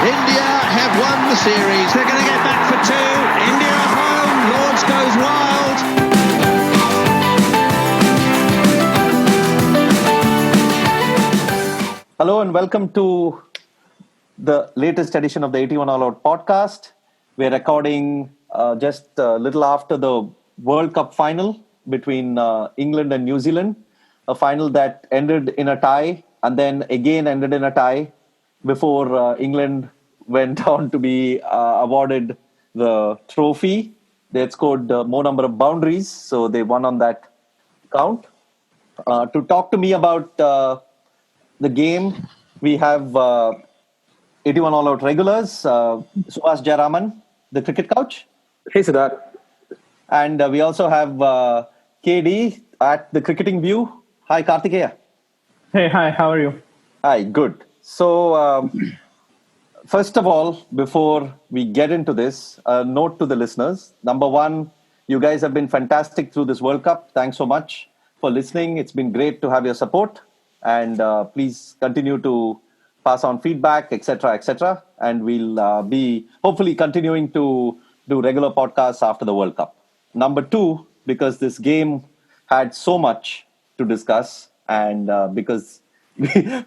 India have won the series. They're going to get back for two. India at home. Lords goes wild. Hello and welcome to the latest edition of the 81 All Out podcast. We're recording just a little after the World Cup final between England and New Zealand, a final that ended in a tie and then again ended in a tie before England went on to be awarded the trophy. They had scored more number of boundaries, so they won on that count. To talk to me about the game, we have 81 All Out regulars, Subhash Jayaraman, the cricket coach. Hey, Siddharth. And we also have KD at the Cricketing View. Hi, Kartikeya. Hey, hi, how are you? Hi, good. So, first of all, before we get into this, a note to the listeners. Number one, you guys have been fantastic through this World Cup. Thanks so much for listening. It's been great to have your support. And please continue to pass on feedback, etc., etc. And we'll be hopefully continuing to do regular podcasts after the World Cup. Number two, because this game had so much to discuss and because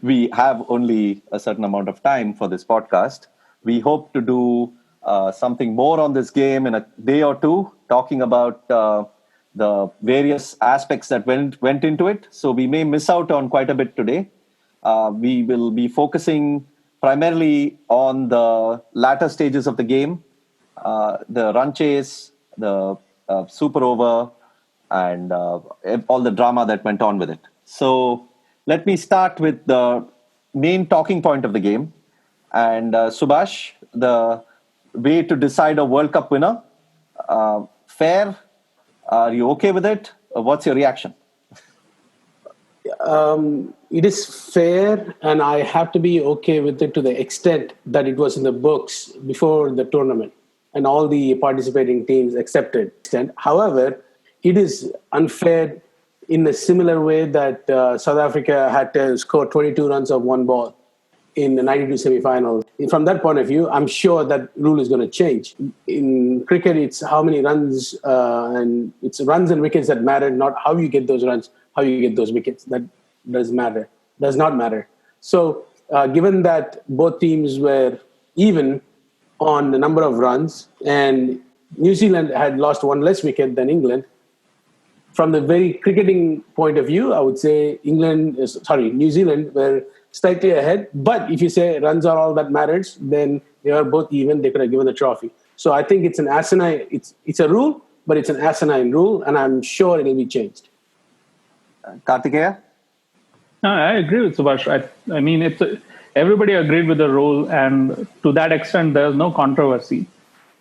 we have only a certain amount of time for this podcast, we hope to do something more on this game in a day or two, talking about the various aspects that went into it. So we may miss out on quite a bit today. We will be focusing primarily on the latter stages of the game, the run chase, the super over, and all the drama that went on with it. So let me start with the main talking point of the game. And Subhash, the way to decide a World Cup winner, fair? Are you okay with it? What's your reaction? It is fair, and I have to be okay with it to the extent that it was in the books before the tournament and all the participating teams accepted. However, it is unfair in a similar way that South Africa had to score 22 runs of one ball in the 92 semi-finals. From that point of view, I'm sure that rule is going to change. In cricket, it's how many runs, and it's runs and wickets that matter, not how you get those runs, how you get those wickets. That does not matter. So given that both teams were even on the number of runs, and New Zealand had lost one less wicket than England, from the very cricketing point of view, I would say New Zealand were slightly ahead. But if you say runs are all that matters, then they are both even. They could have given the trophy. So I think it's an asinine. It's a rule, but it's an asinine rule, and I'm sure it will be changed. Kartikeya? No, I agree with Subhash. I mean, everybody agreed with the rule, and to that extent, there's no controversy.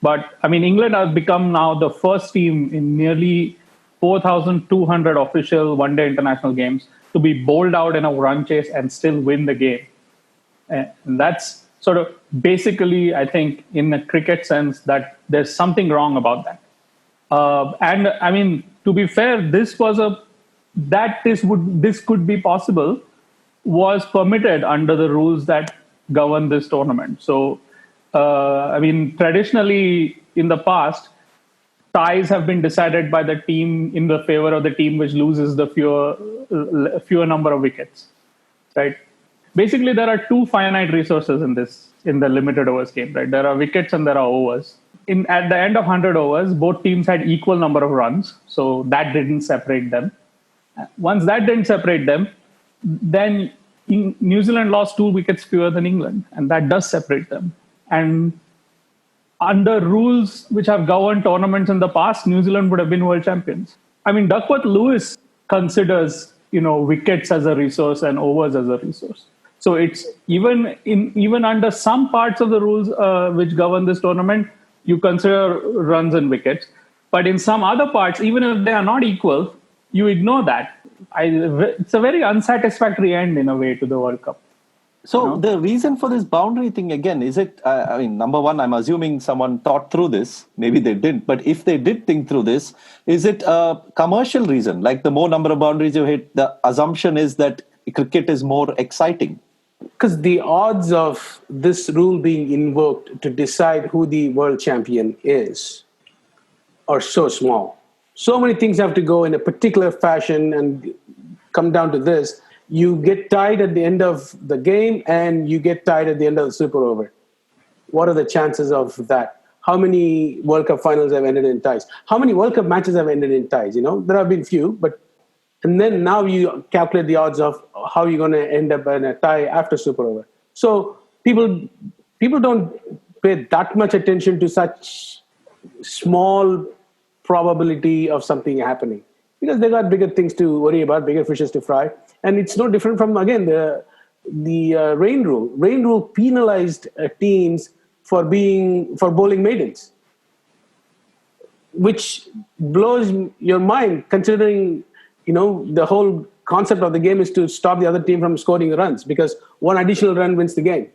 But I mean, England has become now the first team in nearly 4,200 official one-day international games to be bowled out in a run chase and still win the game. And that's sort of basically, I think, in a cricket sense, that there's something wrong about that. And I mean, to be fair, this could be possible was permitted under the rules that govern this tournament. So, I mean, traditionally in the past, ties have been decided by the team in the favor of the team which loses the fewer number of wickets, right? Basically, there are two finite resources in the limited overs game, right? There are wickets and there are overs. At the end of 100 overs, both teams had equal number of runs, so that didn't separate them. Once that didn't separate them, then New Zealand lost 2 wickets fewer than England, and that does separate them. And under rules which have governed tournaments in the past, New Zealand would have been world champions. I mean, Duckworth-Lewis considers, wickets as a resource and overs as a resource. So it's even under some parts of the rules which govern this tournament, you consider runs and wickets. But in some other parts, even if they are not equal, you ignore that. It's a very unsatisfactory end in a way to the World Cup. So the reason for this boundary thing, again, is it, number one, I'm assuming someone thought through this. Maybe they didn't. But if they did think through this, is it a commercial reason? Like the more number of boundaries you hit, the assumption is that cricket is more exciting. because the odds of this rule being invoked to decide who the world champion is are so small. So many things have to go in a particular fashion and come down to this. You get tied at the end of the game and you get tied at the end of the super over. What are the chances of that? How many World Cup finals have ended in ties? How many World Cup matches have ended in ties? There have been few, but and then now you calculate the odds of how you're going to end up in a tie after super over. So people don't pay that much attention to such small probability of something happening because they got bigger things to worry about, bigger fishes to fry. And it's no different from, again, the rain rule. Rain rule penalized teams for bowling maidens, which blows your mind considering, the whole concept of the game is to stop the other team from scoring runs because one additional run wins the game.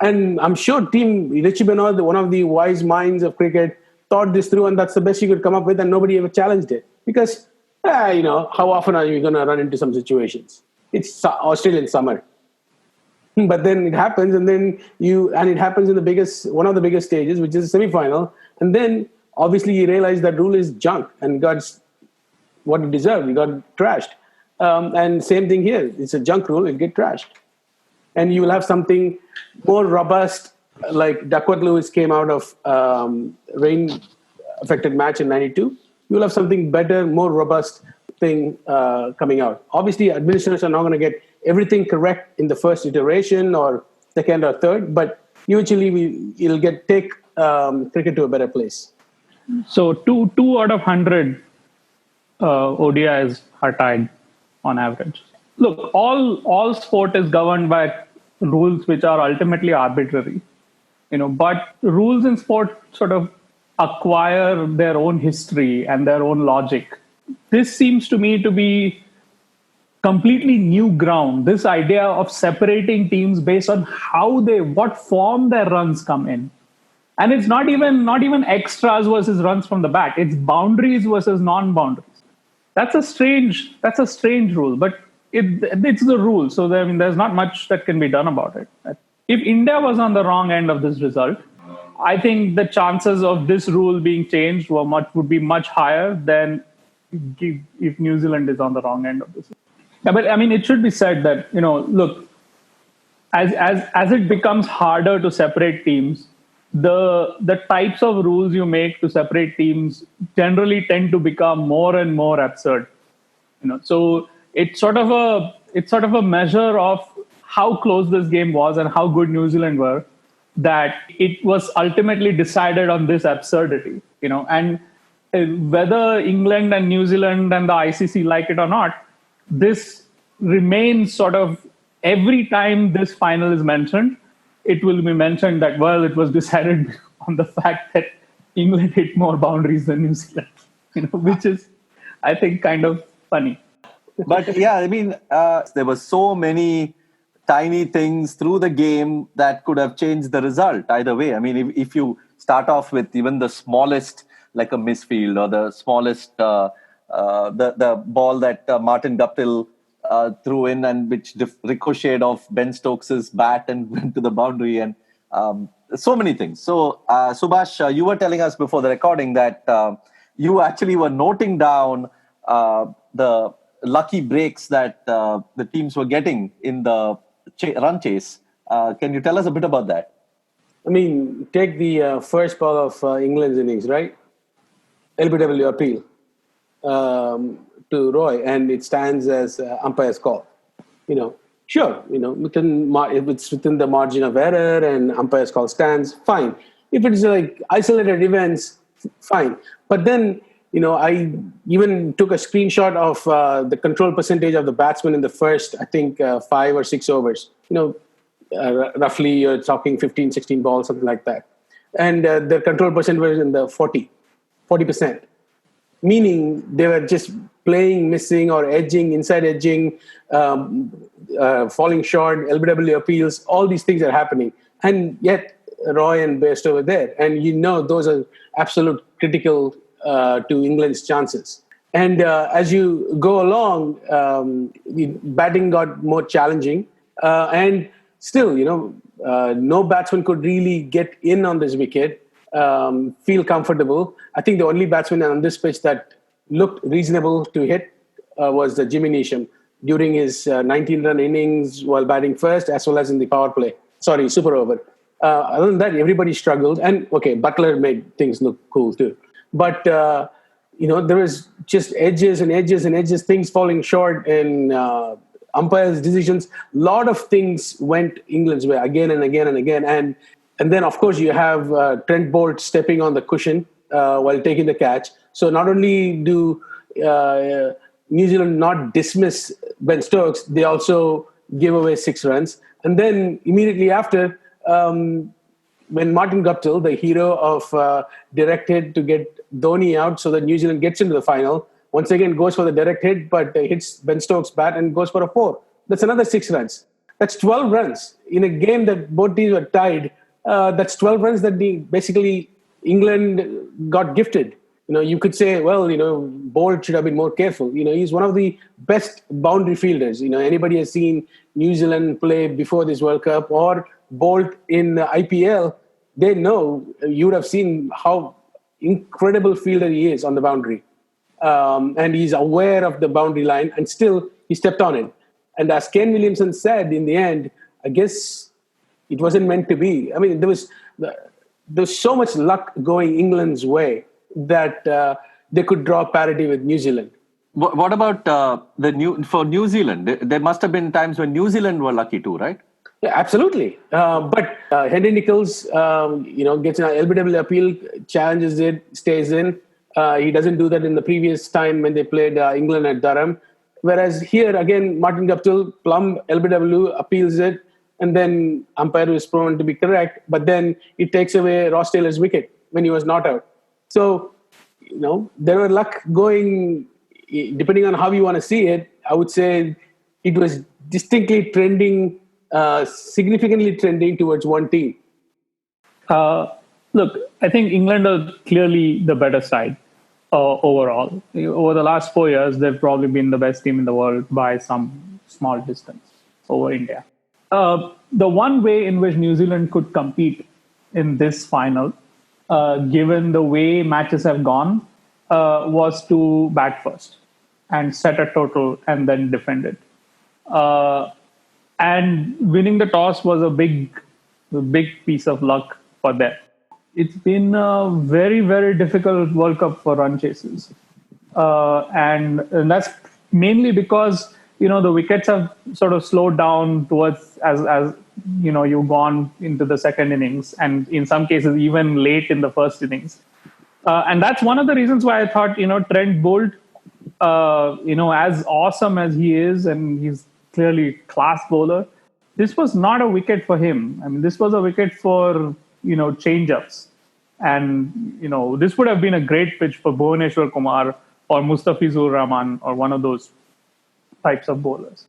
And I'm sure Team Richie Benoit, one of the wise minds of cricket, thought this through, and that's the best you could come up with, and nobody ever challenged it. Because, how often are you going to run into some situations? It's Australian summer. But then it happens, and it happens in one of the biggest stages, which is a semi-final. And then, obviously, you realize that rule is junk and got what it deserved. You got trashed. And same thing here. It's a junk rule. It'll get trashed. And you will have something more robust, like Duckworth Lewis came out of rain-affected match in 92. You will have something better, more robust thing coming out. Obviously, administrators are not going to get everything correct in the first iteration or second or third, but eventually it'll take cricket to a better place. So two out of 100 ODIs are tied on average. Look, all sport is governed by rules which are ultimately arbitrary, but rules in sport sort of acquire their own history and their own logic. This seems to me to be completely new ground. This idea of separating teams based on what form their runs come in. And it's not even extras versus runs from the bat. It's boundaries versus non-boundaries. That's a strange rule, but it's the rule. So there's not much that can be done about it. If India was on the wrong end of this result, I think the chances of this rule being changed would be much higher than if New Zealand is on the wrong end of this. Yeah, but it should be said that look, as it becomes harder to separate teams, the types of rules you make to separate teams generally tend to become more and more absurd. So it's sort of a measure of how close this game was and how good New Zealand were, that it was ultimately decided on this absurdity. And whether England and New Zealand and the ICC like it or not, this remains sort of every time this final is mentioned, it will be mentioned that, well, it was decided on the fact that England hit more boundaries than New Zealand, which is, I think, kind of funny. But yeah, there were so many tiny things through the game that could have changed the result either way. If you start off with even the smallest, like a misfield, or the smallest, the ball that Martin Guptill threw in and which ricocheted off Ben Stokes's bat and went to the boundary, and so many things. So Subhash, you were telling us before the recording that you actually were noting down the lucky breaks that the teams were getting in the run chase. Can you tell us a bit about that? Take the first ball of England's innings, right? LBW appeal to Roy, and it stands as umpire's call. Sure, if it's within the margin of error and umpire's call stands, fine. If it's like isolated events, fine. But then, I even took a screenshot of the control percentage of the batsman in the first, I think, 5 or 6 overs. Roughly, you're talking 15, 16 balls, something like that. And the control percent was in the 40%. Meaning they were just playing, missing, or edging, inside edging, falling short, LBW appeals, all these things are happening. And yet, Roy and Bairstow were there. And those are absolute critical to England's chances. And as you go along, the batting got more challenging. And still, no batsman could really get in on this wicket, feel comfortable. I think the only batsman on this pitch that looked reasonable to hit was Jimmy Neesham during his 19-run innings while batting first, as well as in the power play. Sorry, super over. Other than that, everybody struggled. And, Butler made things look cool too. But, there was just edges and edges and edges, things falling short, and umpires' decisions. A lot of things went England's way again and again and again. And then, of course, you have Trent Boult stepping on the cushion while taking the catch. So not only do New Zealand not dismiss Ben Stokes, they also give away 6 runs. And then immediately after, when Martin Guptill, the hero of direct hit to get Dhoni out so that New Zealand gets into the final, once again goes for the direct hit, but hits Ben Stokes' bat and goes for a 4. That's another 6 runs. That's 12 runs. In a game that both teams were tied, that's 12 runs that basically England got gifted. You could say, well, Boult should have been more careful. He's one of the best boundary fielders. Anybody has seen New Zealand play before this World Cup or Boult in the IPL, they know, you would have seen how incredible fielder he is on the boundary. And he's aware of the boundary line, and still he stepped on it. And as Ken Williamson said, in the end, I guess it wasn't meant to be. I mean, there was so much luck going England's way that they could draw parity with New Zealand. What about for New Zealand? There must have been times when New Zealand were lucky too, right? Yeah, absolutely. But Henry Nicholls, gets an LBW appeal, challenges it, stays in. He doesn't do that in the previous time when they played England at Durham. Whereas here, again, Martin Guptill, plumb LBW, appeals it, and then umpire is proven to be correct, but then it takes away Ross Taylor's wicket when he was not out. So, there were luck going, depending on how you want to see it. I would say it was distinctly trending, significantly trending towards one team. Look, I think England are clearly the better side overall. Over the last 4 years, they've probably been the best team in the world by some small distance over India. The one way in which New Zealand could compete in this final, given the way matches have gone, was to bat first and set a total and then defend it. And winning the toss was a big piece of luck for them. It's been a very, very difficult World Cup for run chasers. And that's mainly because, the wickets have sort of slowed down towards as you've gone into the second innings, and in some cases even late in the first innings. And that's one of the reasons why I thought, Trent Boult, as awesome as he is, and he's clearly class bowler, this was not a wicket for him. I mean, this was a wicket for, change-ups. And, this would have been a great pitch for Bhuvaneshwar Kumar or Mustafizur Rahman or one of those types of bowlers.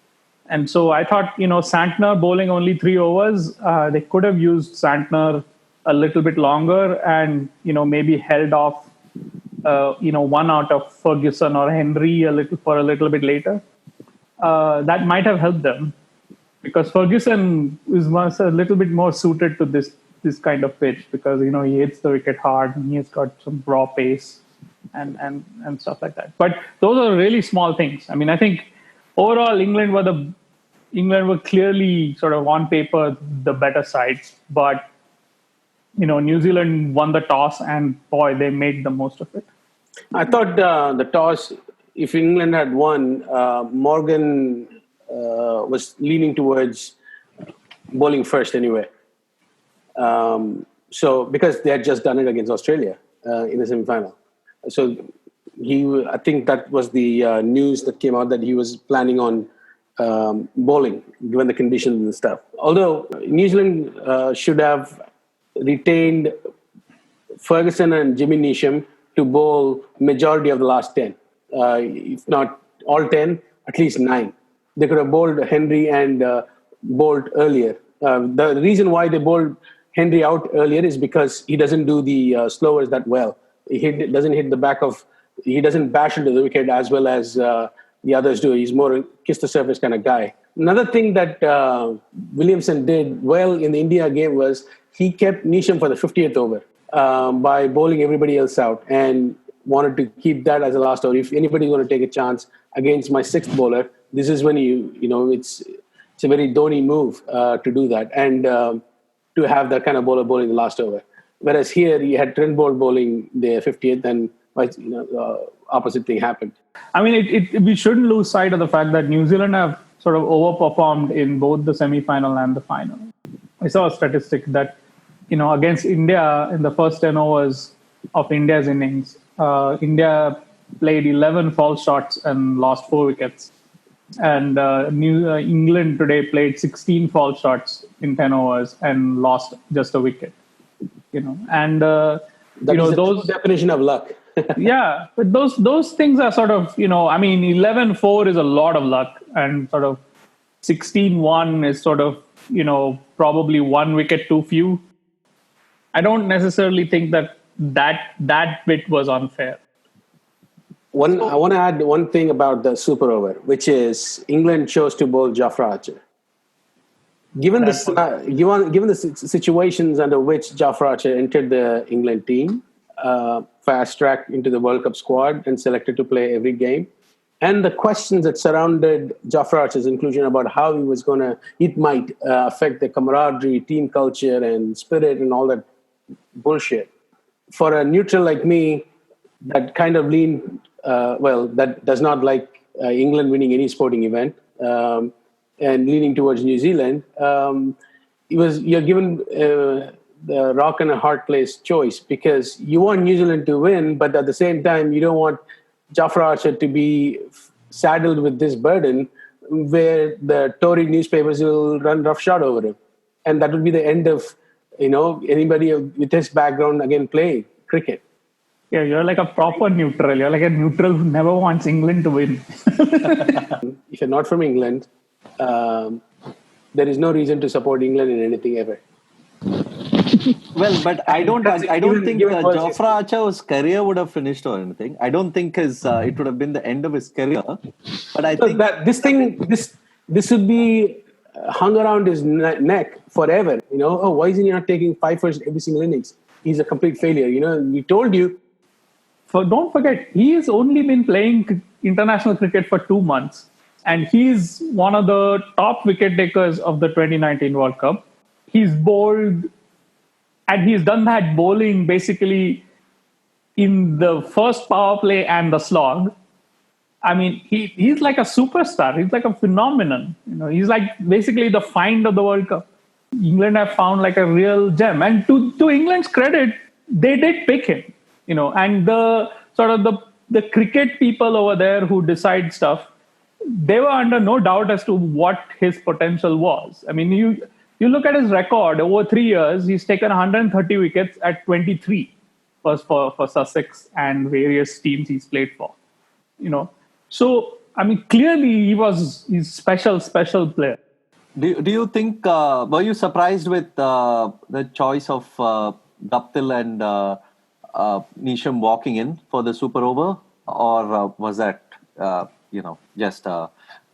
And so I thought, Santner bowling only 3 overs, they could have used Santner a little bit longer and, maybe held off, one out of Ferguson or Henry a little bit later. That might have helped them, because Ferguson was a little bit more suited to this kind of pitch, because, he hits the wicket hard and he's got some raw pace and stuff like that. But those are really small things. I mean, I think overall England were clearly sort of on paper the better side, but New Zealand won the toss, and boy, they made the most of it. I thought the toss, if England had won, Morgan was leaning towards bowling first anyway. So because they had just done it against Australia in the semi-final. So I think that was the news that came out, that he was planning on bowling, given the conditions and stuff. Although New Zealand should have retained Ferguson and Jimmy Neesham to bowl majority of the last 10. If not all 10, at least 9. They could have bowled Henry and Boult earlier. The reason why they bowled Henry out earlier is because he doesn't do the slowers that well. He doesn't hit the back of... He doesn't bash into the wicket as well as the others do. He's more kiss the surface kind of guy. Another thing that Williamson did well in the India game was he kept Neesham for the 50th over by bowling everybody else out and wanted to keep that as a last over. If anybody's going to take a chance against my sixth bowler, this is when it's a very Dhoni move to do that and to have that kind of bowler bowling the last over. Whereas here you had Trent Boult bowling the 50th and opposite thing happened. I mean, we shouldn't lose sight of the fact that New Zealand have sort of overperformed in both the semi-final and the final. I saw a statistic that, against India in the first 10 overs of India's innings, India played 11 false shots and lost 4 wickets. And England today played 16 false shots in 10 overs and lost just a wicket. And those definition of luck. Yeah, but those things are sort of 11-4 is a lot of luck, and sort of 16-1 is sort of probably 1 wicket too few. I don't necessarily think that bit was unfair. I want to add one thing about the super over, which is England chose to bowl Jafra Archer. Given the situations under which Jafra Archer entered the England team, fast-tracked into the World Cup squad and selected to play every game, and the questions that surrounded Jafra Archer's inclusion about how it might affect the camaraderie, team culture, and spirit, and all that bullshit. For a neutral like me, that kind of that does not like England winning any sporting event, and leaning towards New Zealand, you're given the rock and a hard place choice, because you want New Zealand to win, but at the same time, you don't want Jafra Archer to be saddled with this burden where the Tory newspapers will run roughshod over him. And that would be the end of, anybody with his background again playing cricket. Yeah, you're like a proper neutral. You're like a neutral who never wants England to win. If you're not from England, there is no reason to support England in anything ever. Well, but I don't think Jafra Archer's career would have finished or anything. I don't think it would have been the end of his career. But I think that this would be hung around his neck forever. Why is he not taking 5 first every single innings? He's a complete failure. We told you. So don't forget, he has only been playing international cricket for 2 months, and he's one of the top wicket takers of the 2019 World Cup. He's bowled, and he's done that bowling basically in the first power play and the slog. I mean, he's like a superstar. He's like a phenomenon. He's like basically the find of the World Cup. England have found like a real gem, and to England's credit, they did pick him. And the sort of the cricket people over there who decide stuff, they were under no doubt as to what his potential was. I mean, you look at his record over 3 years, he's taken 130 wickets at 23 for Sussex and various teams he's played for. So I mean, clearly he's special player. Do you think were you surprised with the choice of Guptill and Neesham walking in for the super over, or was that just a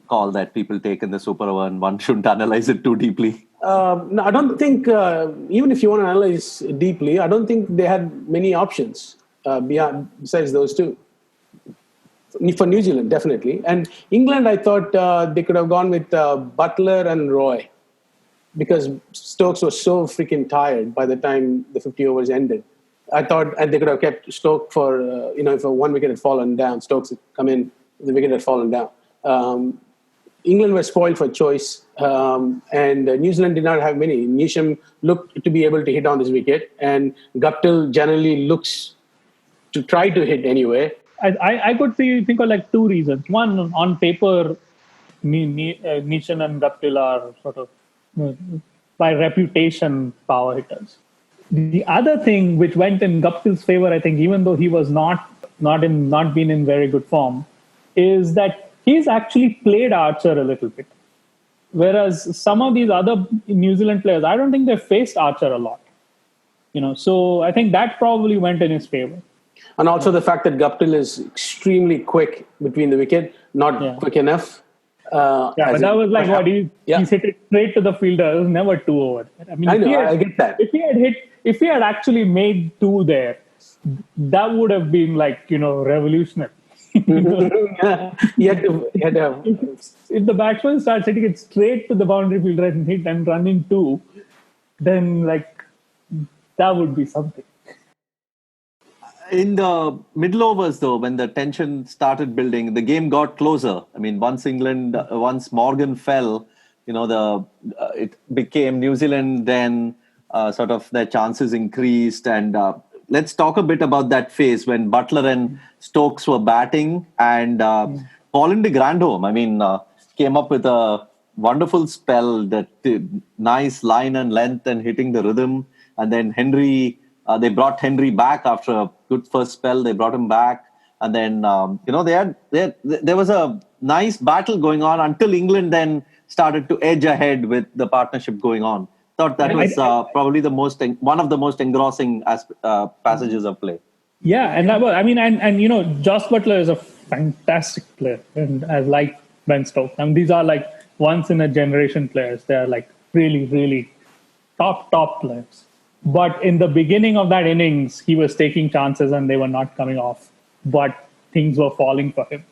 call that people take in the super over and one shouldn't analyze it too deeply? No, I don't think, even if you want to analyze deeply, I don't think they had many options besides those two. For New Zealand, definitely. And England, I thought they could have gone with Butler and Roy, because Stokes was so freaking tired by the time the 50 overs ended. I thought they could have kept Stokes for, if one wicket had fallen down, Stokes had come in, the wicket had fallen down. England was spoiled for choice, and New Zealand did not have many. Neesham looked to be able to hit on this wicket, and Guptill generally looks to try to hit anyway. I could think of like two reasons. One, on paper, Neesham and Guptill are sort of, by reputation, power hitters. The other thing which went in Guptill's favor, I think, even though he was not been in very good form, is that he's actually played Archer a little bit. Whereas some of these other New Zealand players, I don't think they've faced Archer a lot. So I think that probably went in his favor. And also the fact that Guptill is extremely quick between the wicket, not quick enough. Yeah, but that was like what he hit it straight to the fielder. It was never 2 over. I mean, I get that. If he had actually made 2 there, that would have been like, revolutionary. He had to If the batsman starts hitting it straight to the boundary fielder and hit and run in 2, then like that would be something. In the middle overs, though, when the tension started building, the game got closer. I mean, once Morgan fell, it became New Zealand. Then sort of their chances increased, and let's talk a bit about that phase when Butler and Stokes were batting, and Colin de Grandhomme, came up with a wonderful spell, that nice line and length and hitting the rhythm, and then Henry. They brought Henry back after a good first spell. They brought him back, and then there was a nice battle going on until England then started to edge ahead with the partnership going on. Thought that was probably one of the most engrossing passages of play. Yeah, and Joss Butler is a fantastic player, and I like Ben Stokes. I mean, these are like once in a generation players. They are like really, really top players. But in the beginning of that innings, he was taking chances and they were not coming off. But things were falling for him.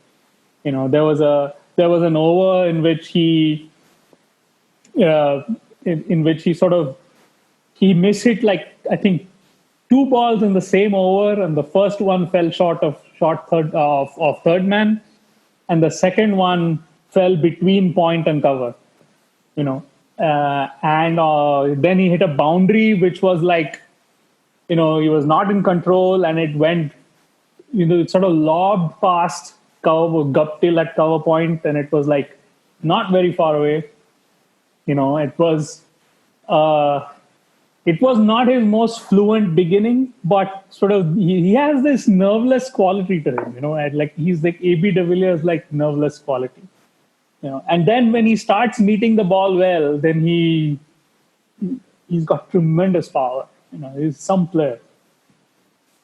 There was an over in which he mishit like I think 2 balls in the same over, and the first one fell short of third man, and the second one fell between point and cover. And then he hit a boundary, which was like, he was not in control, and it went, it sort of lobbed past Guptill at cover point, and it was like not very far away. It was not his most fluent beginning, but sort of he has this nerveless quality to him. Like he's like AB de Villiers, like nerveless quality. And then when he starts meeting the ball well, then he's got tremendous power. He's some player.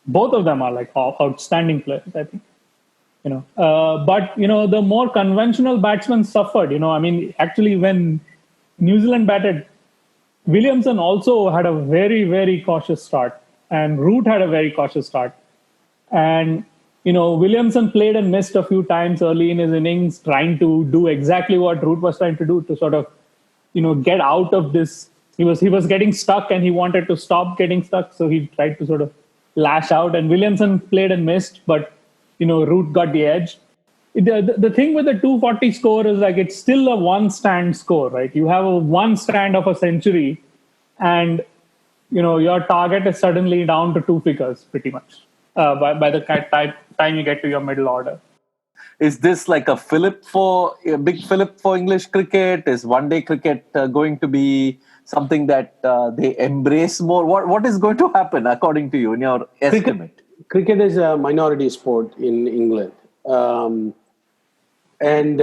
Both of them are like outstanding players, I think. But the more conventional batsmen suffered. Actually, when New Zealand batted, Williamson also had a very, very cautious start, and Root had a very cautious start, and Williamson played and missed a few times early in his innings, trying to do exactly what Root was trying to do to sort of, get out of this. He was getting stuck and he wanted to stop getting stuck. So he tried to sort of lash out, and Williamson played and missed, but, Root got the edge. The thing with the 240 score is like, it's still a 1-stand score, right? You have a 1 stand of a century and, your target is suddenly down to 2 figures pretty much. By the time you get to your middle order. Is this like a big fillip for English cricket? Is one-day cricket going to be something that they embrace more? What is going to happen according to you, in your estimate? Cricket is a minority sport in England. And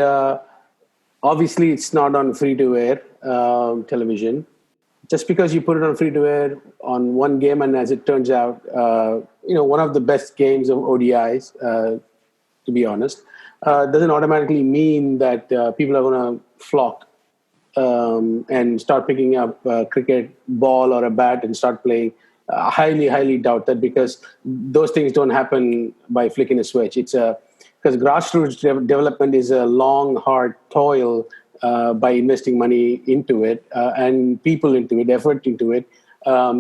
obviously it's not on free-to-air television. Just because you put it on free-to-air on one game, and as it turns out, one of the best games of ODIs, to be honest, doesn't automatically mean that people are going to flock and start picking up a cricket ball or a bat and start playing. Highly, highly doubt that, because those things don't happen by flicking a switch. Because grassroots development is a long, hard toil by investing money into it and people into it, effort into it.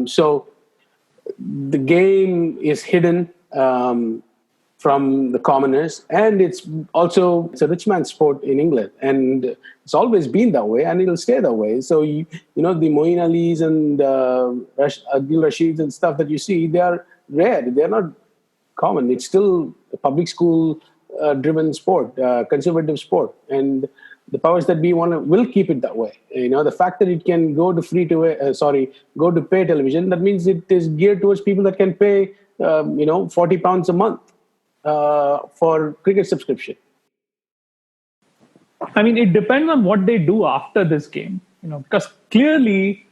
So the game is hidden from the commoners, and it's a rich man's sport in England, and it's always been that way, and it'll stay that way. So the Moeen Alis and Adil Rasheeds and stuff that you see, they are rare. They're not common. It's still a public school driven sport, conservative sport, and the powers that be will keep it that way. The fact that it can go to go to pay television, that means it is geared towards people that can pay, £40 a month for cricket subscription. It depends on what they do after this game, because clearly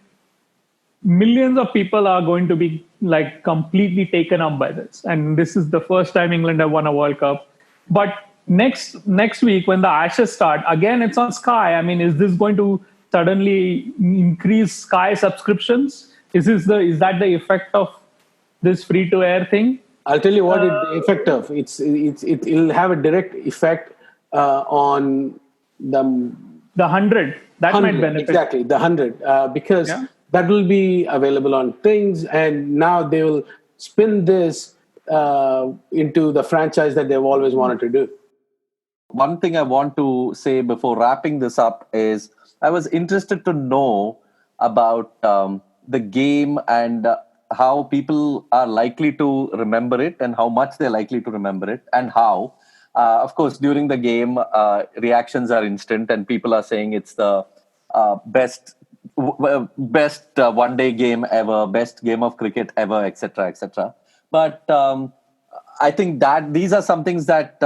millions of people are going to be like completely taken up by this. And this is the first time England have won a World Cup. But next week when the Ashes start, again it's on Sky. I mean, is this going to suddenly increase Sky subscriptions? Is that the effect of this free to air thing? I'll tell you what the effect of it'll have a direct effect on the 100 that 100, might benefit exactly the 100 because Yeah. that will be available on things, and now they will spin this into the franchise that they've always wanted to do. One thing I want to say before wrapping this up is I was interested to know about the game and how people are likely to remember it and how much they're likely to remember it and how. Of course, during the game, reactions are instant and people are saying it's the best one-day game ever, best game of cricket ever, etc., etc. But I think that these are some things that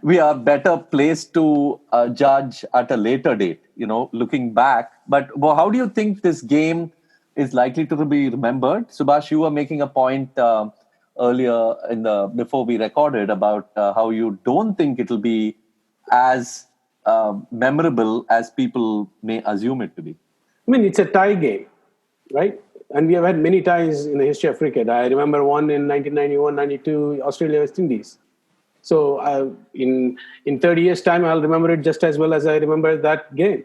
we are better placed to judge at a later date, looking back. But how do you think this game is likely to be remembered? Subhash, you were making a point earlier before we recorded about how you don't think it'll be as memorable as people may assume it to be. I mean, it's a tie game, right? And we have had many ties in the history of cricket. I remember one in 1991-92, Australia-West Indies. So in 30 years' time, I'll remember it just as well as I remember that game.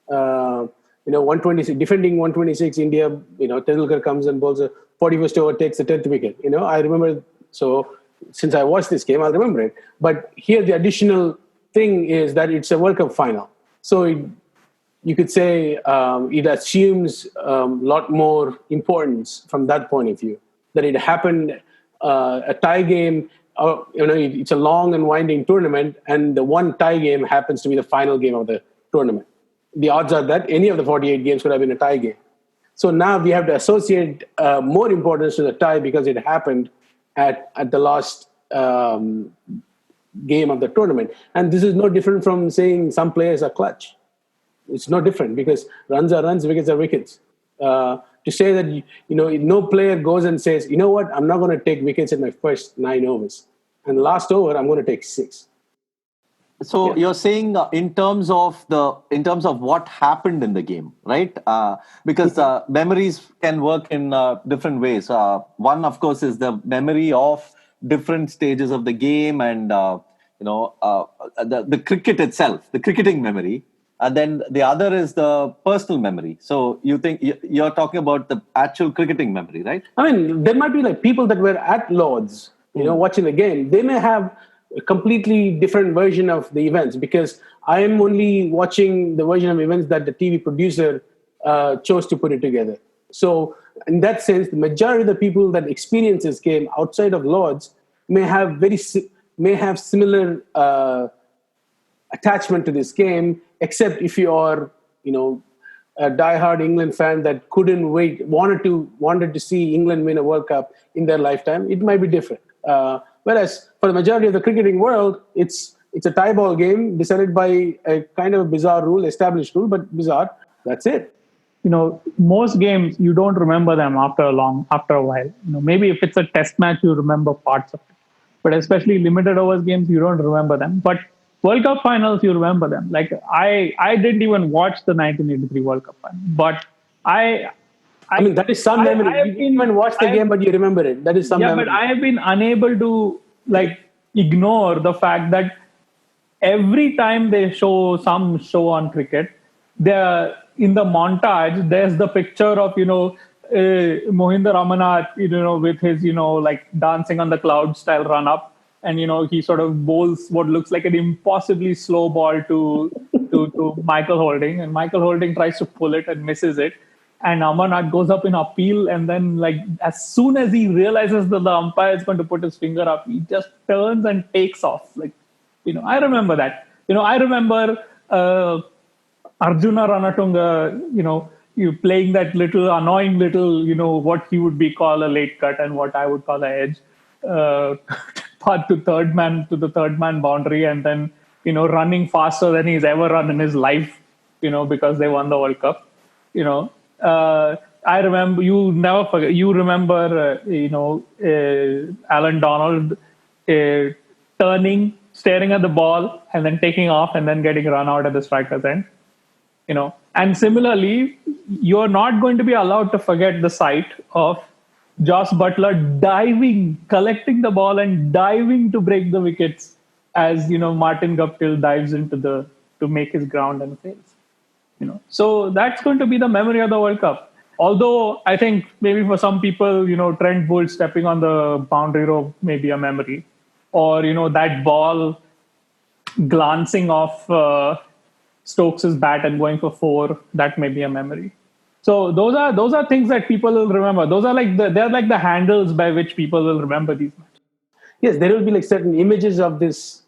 126, defending 126, India, Tendulkar comes and bowls a 41st over, takes the 10th wicket. I remember, so since I watched this game, I'll remember it. But here the additional thing is that it's a World Cup final. So you could say it assumes a lot more importance from that point of view, that it happened a tie game. It's a long and winding tournament, and the one tie game happens to be the final game of the tournament. The odds are that any of the 48 games could have been a tie game. So now we have to associate more importance to the tie because it happened at the last game of the tournament. And this is no different from saying some players are clutch. It's no different because runs are runs, wickets are wickets. To say that no player goes and says, you know what, I'm not going to take wickets in my first 9 overs, and last over I'm going to take 6. So you're saying in terms of what happened in the game, right? Because memories can work in different ways. One, of course, is the memory of different stages of the game and the cricket itself, the cricketing memory. And then the other is the personal memory. So you think you're talking about the actual cricketing memory, right? I mean, there might be like people that were at Lord's, watching the game. They may have a completely different version of the events because I am only watching the version of events that the TV producer chose to put it together. So in that sense, the majority of the people that experience this game outside of Lord's may have similar attachment to this game, except if you are, a diehard England fan that couldn't wait, wanted to see England win a World Cup in their lifetime, it might be different. Whereas for the majority of the cricketing world, it's a tie ball game decided by a kind of bizarre rule, established rule, but bizarre. That's it. Most games you don't remember them after a while. Maybe if it's a test match, you remember parts of it, but especially limited overs games, you don't remember them. But World Cup finals, you remember them. Like I didn't even watch the 1983 World Cup final, but I mean, that is some memory. You didn't even watch the game, but you remember it. That is some memory. But I have been unable to ignore the fact that every time they show some show on cricket, in the montage, there's the picture of, Mohinder Ramanath, with his, dancing on the cloud style run up. And, he sort of bowls what looks like an impossibly slow ball to Michael Holding. And Michael Holding tries to pull it and misses it. And Amarnath goes up in appeal. And then, as soon as he realizes that the umpire is going to put his finger up, he just turns and takes off. I remember that. I remember Arjuna Ranatunga, you playing that annoying little, what he would be called a late cut and what I would call an edge. To the third man boundary, and then running faster than he's ever run in his life, because they won the World Cup. I remember, you never forget. You remember, Alan Donald turning staring at the ball and then taking off and then getting run out at the striker's end. And similarly, you're not going to be allowed to forget the sight of Josh Butler diving, collecting the ball and diving to break the wickets as, Martin Guptill dives to make his ground and fails. So that's going to be the memory of the World Cup. Although I think maybe for some people, Trent Boult stepping on the boundary rope may be a memory, or that ball glancing off Stokes' bat and going for 4, that may be a memory. So those are things that people will remember. Those are they're like the handles by which people will remember these matches. Yes, there will be certain images of this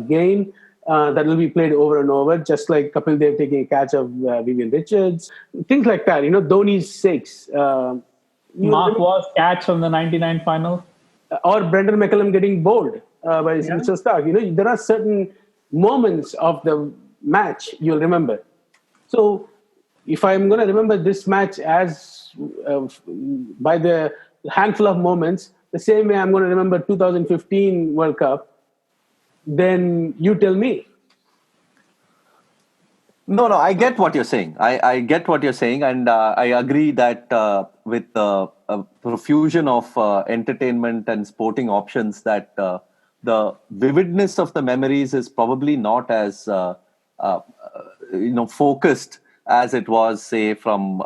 game that will be played over and over, just like Kapil Dev taking a catch of Vivian Richards, things like that. Dhoni's 6. Mark Wahl's catch from the 99 final. Or Brendan McCullum getting bowled by Mr. Stark. There are certain moments of the match you'll remember. So if I'm going to remember this match as by the handful of moments, the same way I'm going to remember 2015 World Cup, then you tell me. No, I get what you're saying. I get what you're saying, and I agree that with a profusion of entertainment and sporting options, that the vividness of the memories is probably not as focused as it was, say, from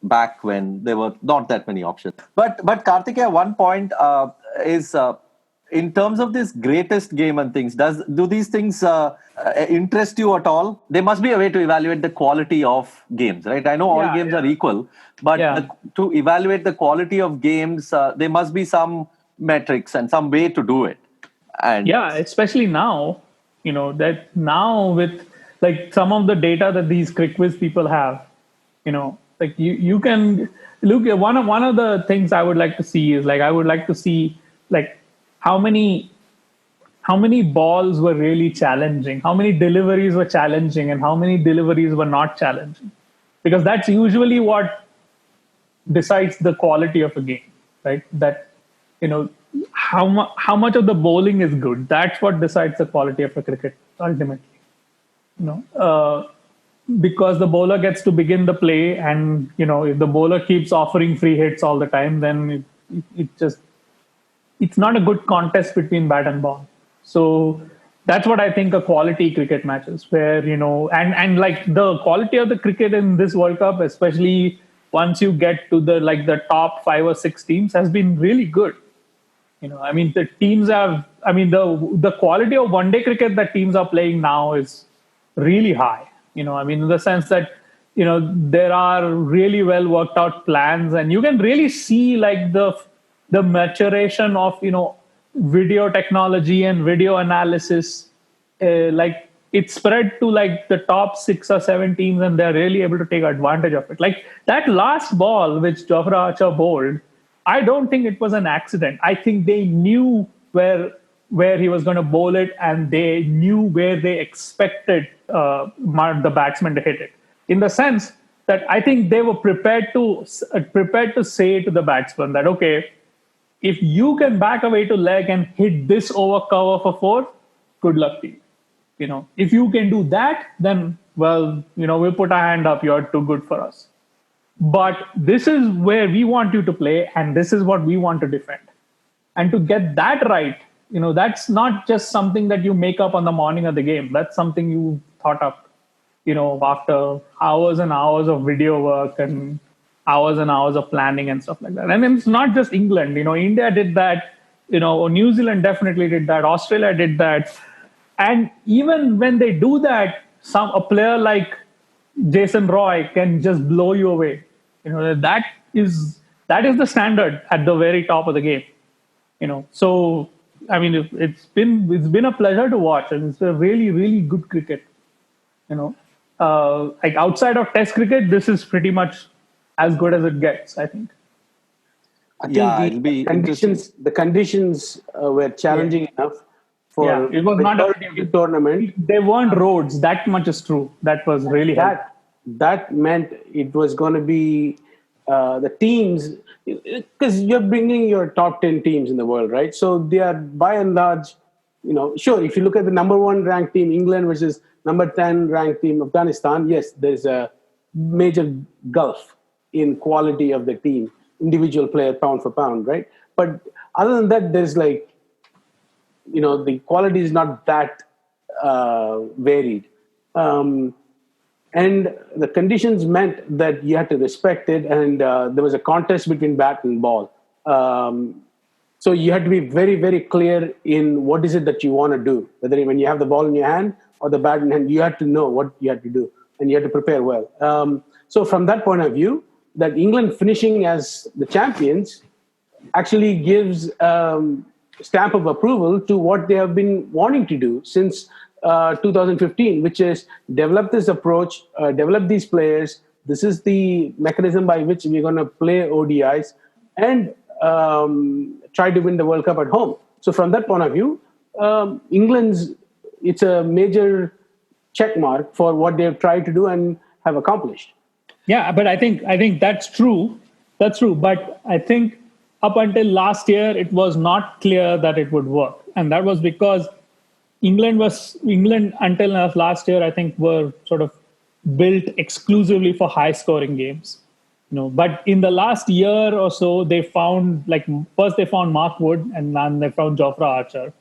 back when there were not that many options. But Karthikeya, one point is in terms of this greatest game and things, do these things interest you at all? There must be a way to evaluate the quality of games, right? I know all games are equal, but to evaluate the quality of games, there must be some metrics and some way to do it. And especially now, that now with some of the data that these quiz people have, you can look at one of the things I would like to see is I would like to see how many balls were really challenging, how many deliveries were challenging, and how many deliveries were not challenging, because that's usually what decides the quality of a game, right? That how much of the bowling is good. That's what decides the quality of a cricket ultimately. Because the bowler gets to begin the play, and if the bowler keeps offering free hits all the time, then it's not a good contest between bat and ball. So that's what I think a quality cricket match is, where and the quality of the cricket in this World Cup, especially once you get to the top 5 or 6 teams, has been really good. The teams have. The quality of one-day cricket that teams are playing now is really high. In the sense that there are really well worked out plans, and you can really see the maturation of video technology and video analysis. It's spread to the top 6 or 7 teams, and they're really able to take advantage of it. That last ball which Jofra Archer bowled, I don't think it was an accident. I think they knew where he was going to bowl it, and they knew where they expected the batsman to hit it. In the sense that I think they were prepared to say to the batsman that, okay, if you can back away to leg and hit this over cover for 4, good luck to you. If you can do that, then we'll put our hand up. You're too good for us. But this is where we want you to play, and this is what we want to defend. And to get that right, that's not just something that you make up on the morning of the game. That's something you thought up, after hours and hours of video work and hours of planning and stuff like that. And it's not just England. India did that. New Zealand definitely did that. Australia did that. And even when they do that, a player like Jason Roy can just blow you away. That is the standard at the very top of the game. So it's been a pleasure to watch, and it's a really, really good cricket. Outside of Test cricket, this is pretty much as good as it gets, I think. I think the conditions were challenging enough for it was not a tournament. They weren't roads. That much is true. That was really that meant it was going to be the teams, because you're bringing your top 10 teams in the world, right? So they are by and large sure, if you look at the number 1 ranked team, England, versus number 10 ranked team, Afghanistan, yes, there's a major gulf in quality of the team, individual player, pound for pound, right? But other than that, there's like, the quality is not that varied. And the conditions meant that you had to respect it, and there was a contest between bat and ball. So you had to be very, very clear in what is it that you want to do. Whether when you have the ball in your hand or the bat in hand, you had to know what you had to do, and you had to prepare well. So from that point of view, that England finishing as the champions actually gives stamp of approval to what they have been wanting to do since 2015, which is develop this approach, develop these players. This is the mechanism by which we're going to play ODIs and try to win the World Cup at home. So from that point of view, it's a major check mark for what they've tried to do and have accomplished. Yeah, but I think that's true. That's true. But I think up until last year, it was not clear that it would work. And that was because England until last year, I think, were sort of built exclusively for high scoring games. But in the last year or so, they found, first they found Mark Wood and then they found Jofra Archer.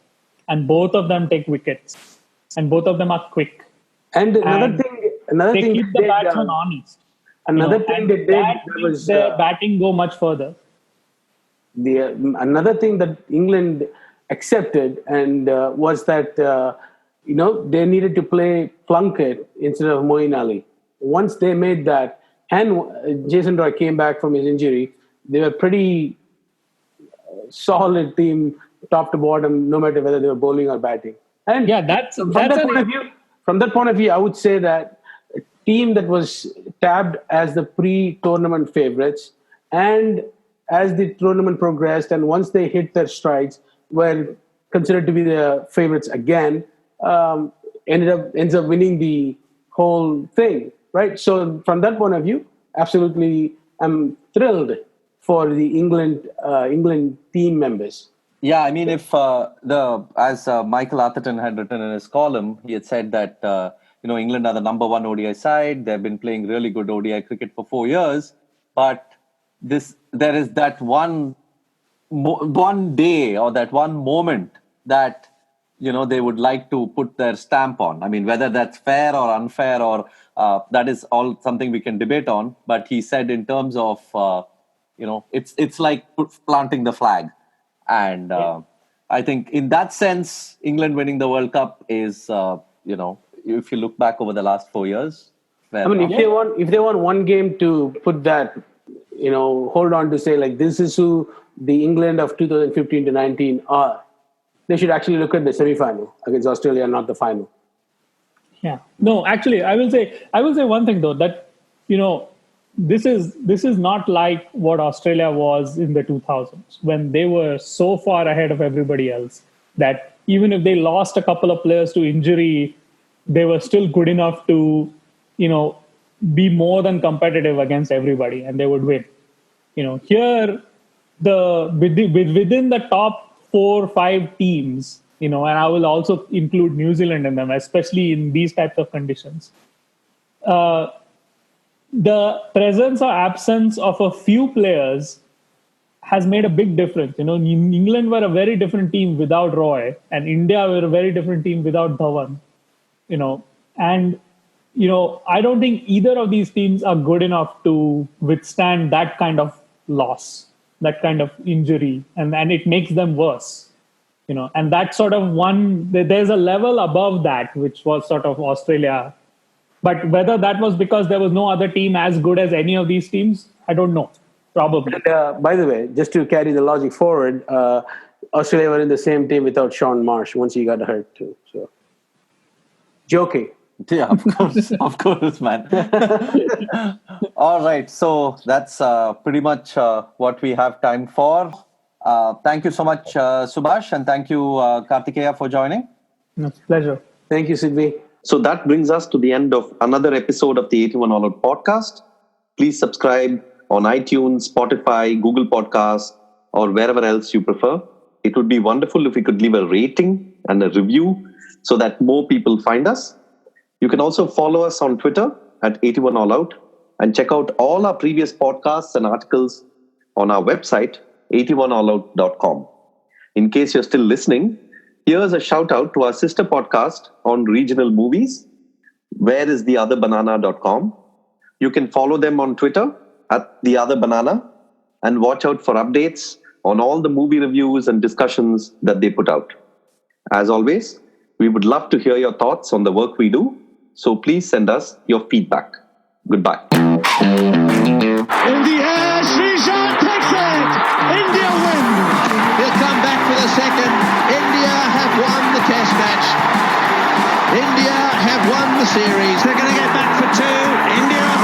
And both of them take wickets. And both of them are quick. And another they thing keep the batsman honest. Another thing they did was their batting go much further. Another thing that England accepted and was that they needed to play Plunkett instead of Moeen Ali. Once they made that, and Jason Roy came back from his injury, they were pretty solid team, top to bottom, no matter whether they were bowling or batting. And from that point of view, I would say that a team that was tabbed as the pre-tournament favorites, and as the tournament progressed, and once they hit their strides, were considered to be the favorites again, ends up winning the whole thing, right? So from that point of view, absolutely, I'm thrilled for the England team members. Yeah, I mean, if as Michael Atherton had written in his column, he had said that England are the number 1 ODI side. They've been playing really good ODI cricket for 4 years, but there is that one day or that one moment that they would like to put their stamp on. I mean, whether that's fair or unfair, or that is all something we can debate on. But he said in terms of it's like planting the flag. And I think in that sense, England winning the World Cup is, if you look back over the last 4 years. If they want one game to put that, hold on to say, like, this is who the England of 2015 to 19 are, they should actually look at the semi-final against Australia, not the final. Yeah. No, actually, I will say one thing though, that, this is not like what Australia was in the 2000s, when they were so far ahead of everybody else that even if they lost a couple of players to injury, they were still good enough to, be more than competitive against everybody, and they would win. Here, within the top 4 or 5 teams, and I will also include New Zealand in them, especially in these types of conditions. The presence or absence of a few players has made a big difference. England were a very different team without Roy, and India were a very different team without Dhawan. And I don't think either of these teams are good enough to withstand that kind of loss, that kind of injury, and it makes them worse. And that sort of there's a level above that, which was sort of Australia. But whether that was because there was no other team as good as any of these teams, I don't know. Probably. And, by the way, just to carry the logic forward, Australia were in the same team without Sean Marsh once he got hurt too. So, joking. Yeah, of course, man. All right, so that's pretty much what we have time for. Thank you so much, Subhash, and thank you, Kartikeya, for joining. It's a pleasure. Thank you, Sidvi. So that brings us to the end of another episode of the 81 All Out podcast. Please subscribe on iTunes, Spotify, Google Podcasts, or wherever else you prefer. It would be wonderful if you could leave a rating and a review so that more people find us. You can also follow us on Twitter at 81allout and check out all our previous podcasts and articles on our website, 81allout.com. In case you're still listening, here's a shout out to our sister podcast on regional movies, whereistheotherbanana.com. You can follow them on Twitter at theotherbanana and watch out for updates on all the movie reviews and discussions that they put out. As always, we would love to hear your thoughts on the work we do, so please send us your feedback. Goodbye. In the air, Srijan takes it! India win! He'll come back for the second. India have won the test match. India have won the series. They're going to get back for two. India